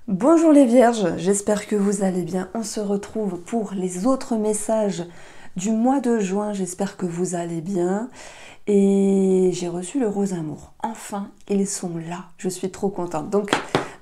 Bonjour les vierges, j'espère que vous allez bien. On se retrouve pour les autres messages du mois de juin. J'espère que vous allez bien. Et j'ai reçu le rose amour. Enfin, ils sont là. Je suis trop contente. Donc,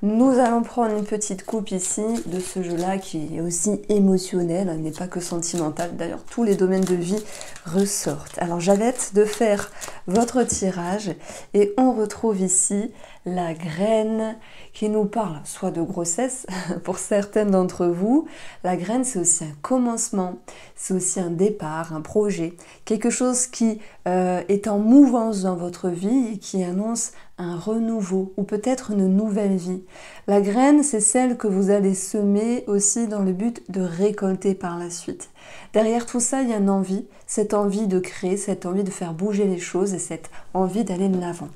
nous allons prendre une petite coupe ici de ce jeu-là qui est aussi émotionnel, n'est pas que sentimental. D'ailleurs, tous les domaines de vie ressortent. Alors, j'arrête de faire votre tirage et on retrouve ici la graine qui nous parle soit de grossesse pour certaines d'entre vous. La graine, c'est aussi un commencement, c'est aussi un départ, un projet, quelque chose qui est en mouvance dans votre vie et qui annonce un renouveau ou peut-être une nouvelle vie. La graine, c'est celle que vous allez semer aussi dans le but de récolter par la suite. Derrière tout ça, il y a une envie, cette envie de créer, cette envie de faire bouger les choses et cette envie d'aller de l'avant.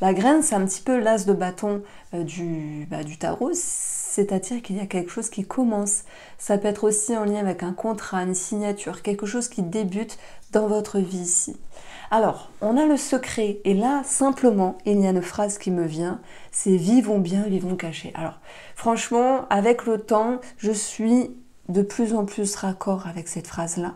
La graine, c'est un petit peu l'as de bâton du tarot, c'est-à-dire qu'il y a quelque chose qui commence. Ça peut être aussi en lien avec un contrat, une signature, quelque chose qui débute dans votre vie ici. Alors, on a le secret, et là, simplement, il y a une phrase qui me vient, c'est « vivons bien, vivons cachés ». Alors, franchement, avec le temps, je suis de plus en plus raccord avec cette phrase-là.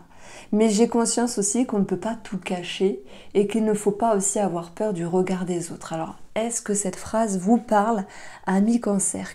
Mais j'ai conscience aussi qu'on ne peut pas tout cacher et qu'il ne faut pas aussi avoir peur du regard des autres. Alors, est-ce que cette phrase vous parle, ami cancer,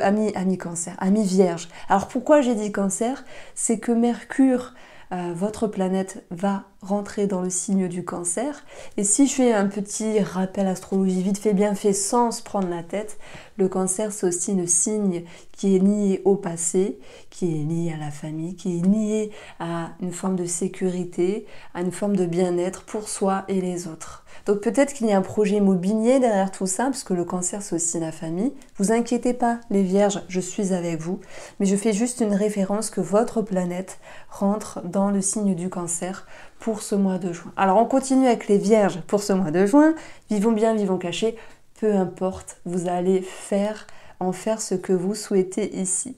ami cancer, ami vierge? Alors, pourquoi j'ai dit cancer? C'est que Mercure, votre planète, va rentrer dans le signe du cancer. Et si je fais un petit rappel astrologie vite fait, bien fait, sans se prendre la tête, le cancer, c'est aussi le signe qui est lié au passé, qui est lié à la famille, qui est lié à une forme de sécurité, à une forme de bien-être pour soi et les autres. Donc peut-être qu'il y a un projet immobilier derrière tout ça, parce que le cancer, c'est aussi la famille. Vous inquiétez pas, les vierges, je suis avec vous. Mais je fais juste une référence que votre planète rentre dans le signe du cancer pour ce mois de juin. Alors on continue avec les vierges pour ce mois de juin. Vivons bien, vivons cachés. Peu importe, vous allez en faire ce que vous souhaitez ici.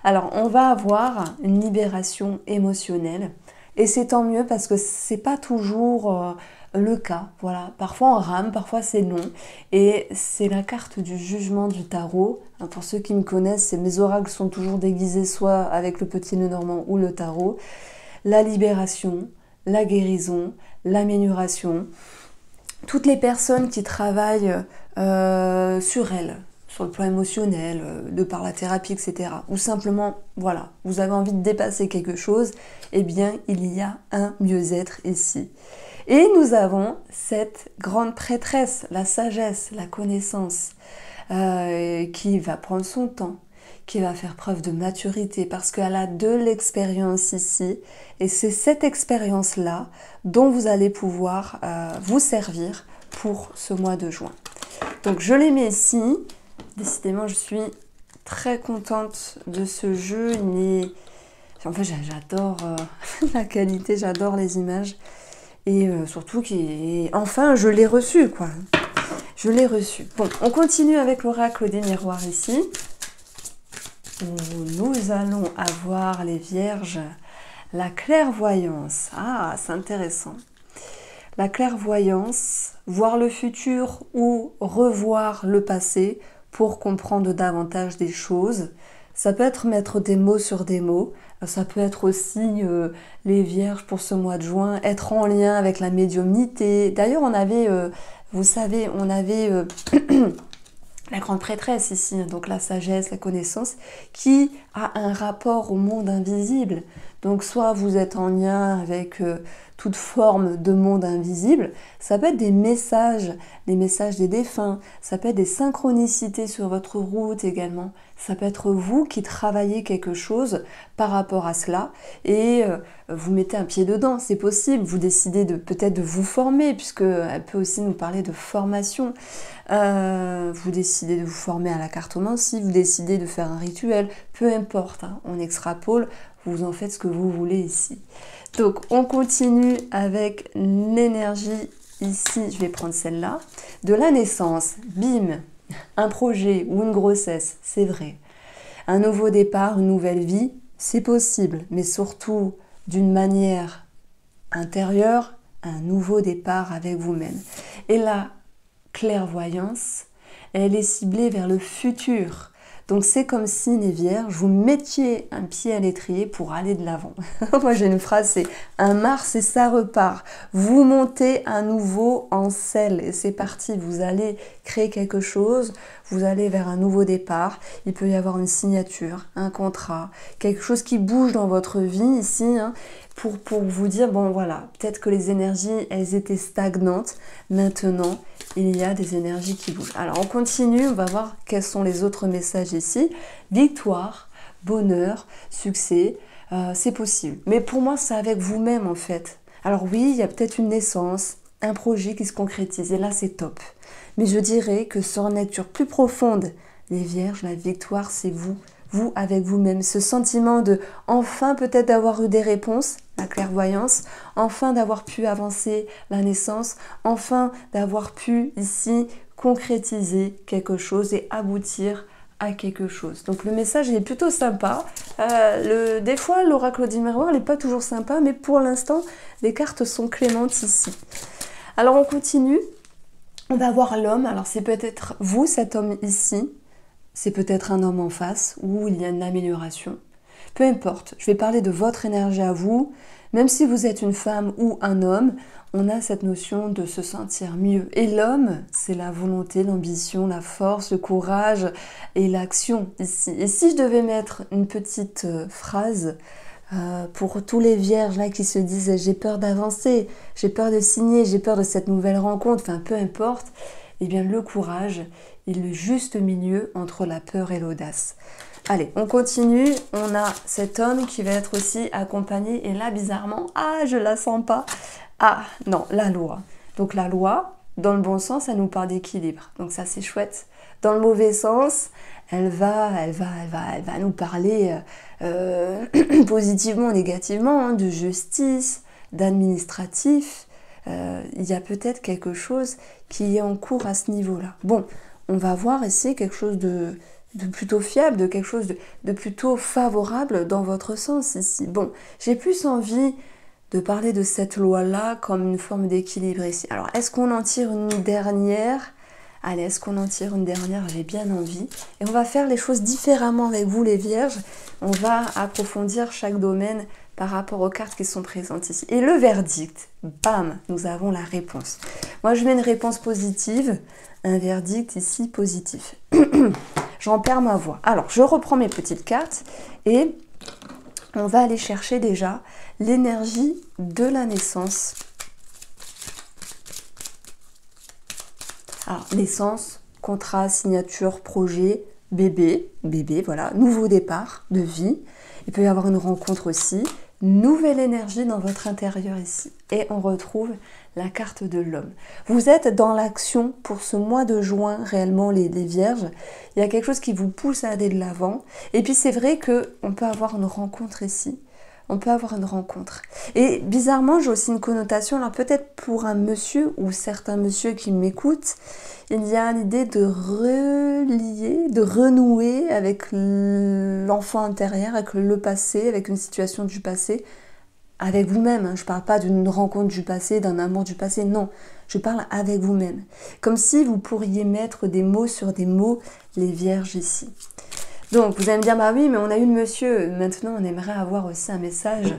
Alors on va avoir une libération émotionnelle. Et c'est tant mieux parce que c'est pas toujours le cas. Voilà, parfois on rame, parfois c'est long. Et c'est la carte du jugement du tarot. Pour ceux qui me connaissent, mes oracles sont toujours déguisés soit avec le petit nœud normand ou le tarot. La libération, la guérison, l'amélioration. Toutes les personnes qui travaillent sur elles, sur le plan émotionnel, de par la thérapie, etc. Ou simplement, voilà, vous avez envie de dépasser quelque chose, eh bien, il y a un mieux-être ici. Et nous avons cette grande prêtresse, la sagesse, la connaissance, qui va prendre son temps, qui va faire preuve de maturité parce qu'elle a de l'expérience ici. Et c'est cette expérience-là dont vous allez pouvoir vous servir pour ce mois de juin. Donc je les mets ici. Décidément, je suis très contente de ce jeu. En fait, j'adore la qualité, j'adore les images. Et surtout, enfin, je l'ai reçu, quoi. Je l'ai reçu. Bon, on continue avec l'oracle des miroirs ici. Où nous allons avoir les vierges, la clairvoyance. Ah, c'est intéressant. La clairvoyance, voir le futur ou revoir le passé pour comprendre davantage des choses. Ça peut être mettre des mots sur des mots. Ça peut être aussi, les vierges pour ce mois de juin, être en lien avec la médiumnité. D'ailleurs, on avait, vous savez, on avait la grande prêtresse ici, donc la sagesse, la connaissance, qui a un rapport au monde invisible. Donc soit vous êtes en lien avec toute forme de monde invisible, ça peut être des messages des défunts, ça peut être des synchronicités sur votre route également, ça peut être vous qui travaillez quelque chose par rapport à cela et vous mettez un pied dedans, c'est possible, vous décidez peut-être de vous former, puisqu'elle peut aussi nous parler de formation, vous décidez de vous former à la cartomancie, vous décidez de faire un rituel, peu importe, hein, on extrapole, vous en faites ce que vous voulez ici. Donc on continue avec l'énergie ici, je vais prendre celle-là, de la naissance, bim, un projet ou une grossesse, c'est vrai. Un nouveau départ, une nouvelle vie, c'est possible, mais surtout d'une manière intérieure, un nouveau départ avec vous-même. Et la clairvoyance, elle est ciblée vers le futur. Donc c'est comme si les vierges, vous mettiez un pied à l'étrier pour aller de l'avant. Moi j'ai une phrase, c'est un Mars et ça repart. Vous montez à nouveau en selle et c'est parti. Vous allez créer quelque chose, vous allez vers un nouveau départ. Il peut y avoir une signature, un contrat, quelque chose qui bouge dans votre vie ici, hein, pour vous dire, bon voilà, peut-être que les énergies, elles étaient stagnantes. Maintenant, il y a des énergies qui bougent. Alors on continue, on va voir quels sont les autres messages ici. Victoire, bonheur, succès, c'est possible. Mais pour moi, c'est avec vous-même en fait. Alors oui, il y a peut-être une naissance, un projet qui se concrétise et là c'est top. Mais je dirais que sur une lecture plus profonde, les vierges, la victoire c'est vous. Vous avec vous-même, ce sentiment de enfin peut-être d'avoir eu des réponses, la clairvoyance, enfin d'avoir pu avancer la naissance, enfin d'avoir pu ici concrétiser quelque chose et aboutir à quelque chose. Donc le message est plutôt sympa. Des fois l'oracle du miroir n'est pas toujours sympa, mais pour l'instant les cartes sont clémentes ici. Alors on continue, on va voir l'homme. Alors c'est peut-être vous cet homme ici. C'est peut-être un homme en face où il y a une amélioration. Peu importe, je vais parler de votre énergie à vous. Même si vous êtes une femme ou un homme, on a cette notion de se sentir mieux. Et l'homme, c'est la volonté, l'ambition, la force, le courage et l'action ici. Et si je devais mettre une petite phrase pour tous les vierges là qui se disent « j'ai peur d'avancer, j'ai peur de signer, j'ai peur de cette nouvelle rencontre », enfin peu importe, eh bien le courage est le juste milieu entre la peur et l'audace. Allez, on continue. On a cet homme qui va être aussi accompagné. Et là, bizarrement, je la sens pas. Non, la loi. Donc la loi, dans le bon sens, elle nous parle d'équilibre. Donc ça, c'est chouette. Dans le mauvais sens, elle va nous parler positivement, négativement, de justice, d'administratif. Il y a peut-être quelque chose qui est en cours à ce niveau-là. Bon, on va voir ici quelque chose de plutôt fiable, de quelque chose de plutôt favorable dans votre sens ici. Bon, j'ai plus envie de parler de cette loi-là comme une forme d'équilibre ici. Alors, est-ce qu'on en tire une dernière? Allez, est-ce qu'on en tire une dernière? J'ai bien envie. Et on va faire les choses différemment avec vous, les vierges. On va approfondir chaque domaine par rapport aux cartes qui sont présentes ici. Et le verdict, bam, nous avons la réponse. Moi, je mets une réponse positive, un verdict ici positif. J'en perds ma voix. Alors, je reprends mes petites cartes et on va aller chercher déjà l'énergie de la naissance. Alors, naissance, contrat, signature, projet, bébé, voilà, nouveau départ de vie. Il peut y avoir une rencontre aussi, nouvelle énergie dans votre intérieur ici. Et on retrouve la carte de l'homme. Vous êtes dans l'action pour ce mois de juin, réellement les vierges. Il y a quelque chose qui vous pousse à aller de l'avant. Et puis c'est vrai qu'on peut avoir une rencontre ici. On peut avoir une rencontre. Et bizarrement, j'ai aussi une connotation, alors peut-être pour un monsieur ou certains messieurs qui m'écoutent, il y a l'idée de relier, de renouer avec l'enfant intérieur, avec le passé, avec une situation du passé, avec vous-même. Je ne parle pas d'une rencontre du passé, d'un amour du passé, non. Je parle avec vous-même. Comme si vous pourriez mettre des mots sur des mots, les vierges ici. Donc, vous allez me dire, bah oui, mais on a eu le monsieur. Maintenant, on aimerait avoir aussi un message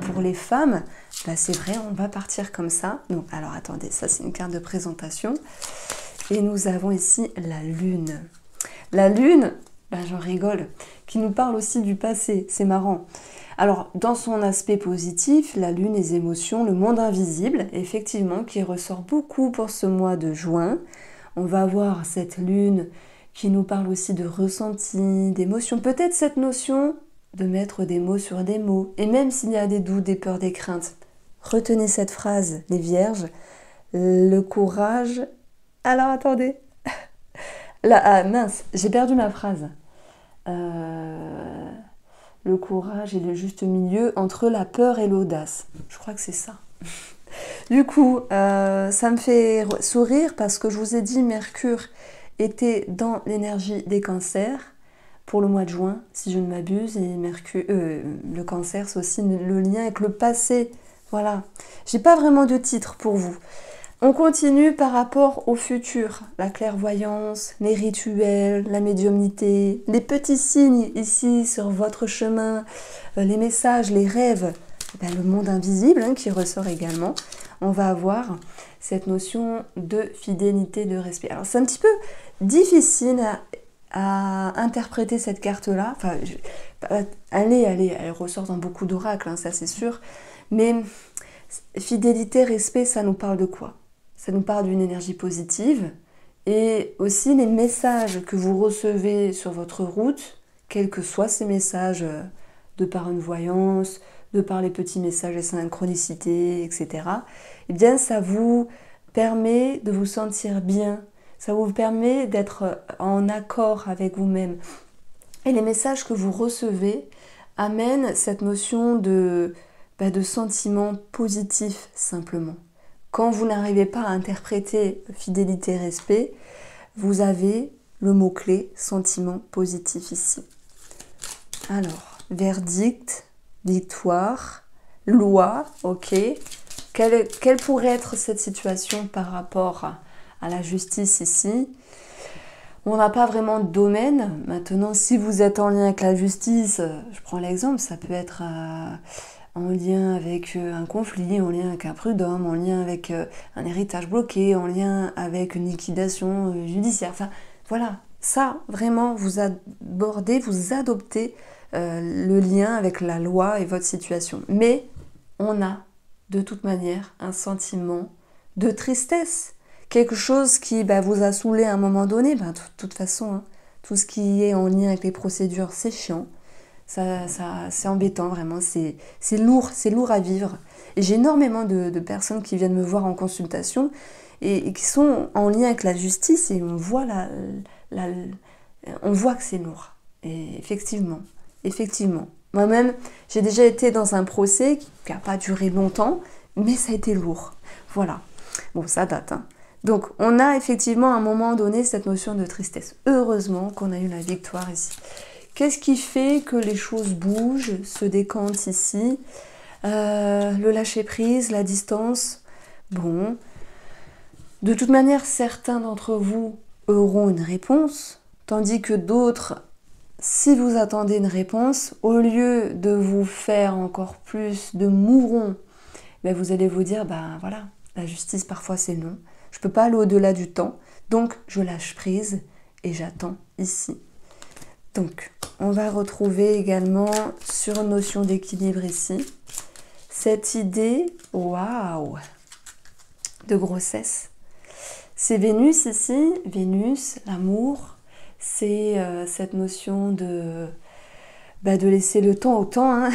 pour les femmes. Bah, c'est vrai, on va partir comme ça. Donc, alors, attendez, ça, c'est une carte de présentation. Et nous avons ici la lune. La lune, bah, j'en rigole, qui nous parle aussi du passé. C'est marrant. Alors, dans son aspect positif, la lune, les émotions, le monde invisible, effectivement, qui ressort beaucoup pour ce mois de juin. On va voir cette lune qui nous parle aussi de ressenti, d'émotion. Peut-être cette notion de mettre des mots sur des mots. Et même s'il y a des doutes, des peurs, des craintes, retenez cette phrase, les vierges. Le courage... Alors, attendez. Là, mince, j'ai perdu ma phrase. Le courage est le juste milieu entre la peur et l'audace. Je crois que c'est ça. Du coup, ça me fait sourire parce que je vous ai dit Mercure était dans l'énergie des cancers pour le mois de juin, si je ne m'abuse, et Mercure, le cancer, c'est aussi le lien avec le passé. Voilà. J'ai pas vraiment de titre pour vous. On continue par rapport au futur, la clairvoyance, les rituels, la médiumnité, les petits signes ici sur votre chemin, les messages, les rêves, le monde invisible qui ressort également. On va avoir cette notion de fidélité, de respect. Alors c'est un petit peu difficile à interpréter cette carte-là. Enfin, elle ressort dans beaucoup d'oracles, ça c'est sûr. Mais fidélité, respect, ça nous parle de quoi? Ça nous parle d'une énergie positive et aussi les messages que vous recevez sur votre route, quels que soient ces messages de par une voyance, de par les petits messages de synchronicité, etc. Eh bien, ça vous permet de vous sentir bien, ça vous permet d'être en accord avec vous-même. Et les messages que vous recevez amènent cette notion de sentiment positif simplement. Quand vous n'arrivez pas à interpréter fidélité, respect, vous avez le mot-clé sentiment positif ici. Alors, verdict, victoire, loi, ok. Quelle pourrait être cette situation par rapport à la justice ici? On n'a pas vraiment de domaine. Maintenant, si vous êtes en lien avec la justice, je prends l'exemple, ça peut être en lien avec un conflit, en lien avec un prud'homme, en lien avec un héritage bloqué, en lien avec une liquidation judiciaire. Enfin, voilà, ça, vraiment, vous abordez, vous adoptez le lien avec la loi et votre situation. Mais on a, de toute manière, un sentiment de tristesse. Quelque chose qui vous a saoulé à un moment donné. De toute façon, tout ce qui est en lien avec les procédures, c'est chiant. C'est embêtant vraiment, c'est lourd à vivre. Et j'ai énormément de personnes qui viennent me voir en consultation et qui sont en lien avec la justice et on voit, on voit que c'est lourd. Et effectivement. Moi-même, j'ai déjà été dans un procès qui n'a pas duré longtemps, mais ça a été lourd. Voilà. Bon, ça date. Donc, on a effectivement à un moment donné cette notion de tristesse. Heureusement qu'on a eu la victoire ici. Qu'est-ce qui fait que les choses bougent, se décantent ici? Le lâcher-prise, la distance. Bon, de toute manière, certains d'entre vous auront une réponse, tandis que d'autres, si vous attendez une réponse, au lieu de vous faire encore plus de mourons, vous allez vous dire, voilà, la justice parfois c'est non. Je ne peux pas aller au-delà du temps, donc je lâche prise et j'attends ici. Donc, on va retrouver également sur une notion d'équilibre ici, cette idée, waouh, de grossesse. C'est Vénus ici, Vénus, l'amour, c'est cette notion de laisser le temps au temps.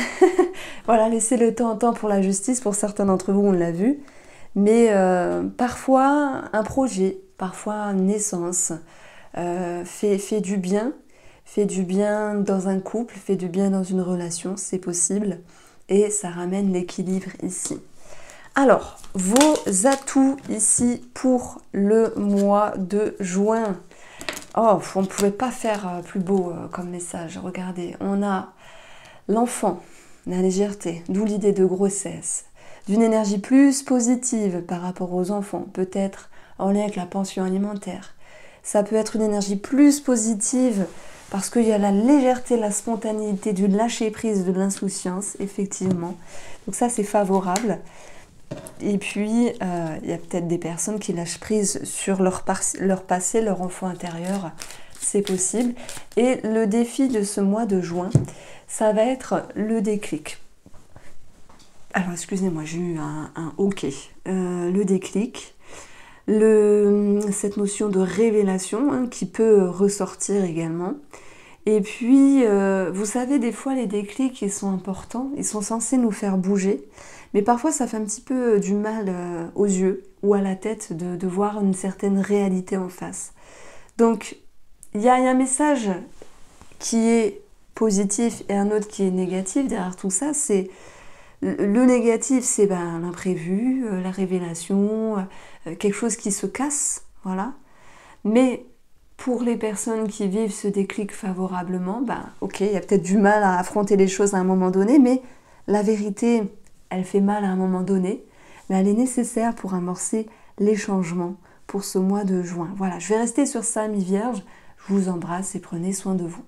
Voilà, laisser le temps au temps pour la justice, pour certains d'entre vous, on l'a vu. Mais parfois, un projet, parfois une naissance fait du bien. Fait du bien dans un couple, fait du bien dans une relation, c'est possible. Et ça ramène l'équilibre ici. Alors, vos atouts ici pour le mois de juin. Oh, on ne pouvait pas faire plus beau comme message. Regardez, on a l'enfant, la légèreté, d'où l'idée de grossesse, d'une énergie plus positive par rapport aux enfants, peut-être en lien avec la pension alimentaire. Ça peut être une énergie plus positive parce qu'il y a la légèreté, la spontanéité, du lâcher-prise, de l'insouciance, effectivement. Donc ça, c'est favorable. Et puis, il y a peut-être des personnes qui lâchent prise sur leur passé, leur enfant intérieur. C'est possible. Et le défi de ce mois de juin, ça va être le déclic. Alors, excusez-moi, j'ai eu un OK. Le déclic. Cette notion de révélation qui peut ressortir également. Et puis, vous savez, des fois, les déclics, ils sont importants, ils sont censés nous faire bouger, mais parfois, ça fait un petit peu du mal aux yeux ou à la tête de voir une certaine réalité en face. Donc, il y a un message qui est positif et un autre qui est négatif derrière tout ça. C'est le négatif, c'est l'imprévu, la révélation, quelque chose qui se casse, voilà. Mais pour les personnes qui vivent ce déclic favorablement, ok, il y a peut-être du mal à affronter les choses à un moment donné, mais la vérité, elle fait mal à un moment donné, mais elle est nécessaire pour amorcer les changements pour ce mois de juin. Voilà, je vais rester sur ça, mi-vierge. Je vous embrasse et prenez soin de vous.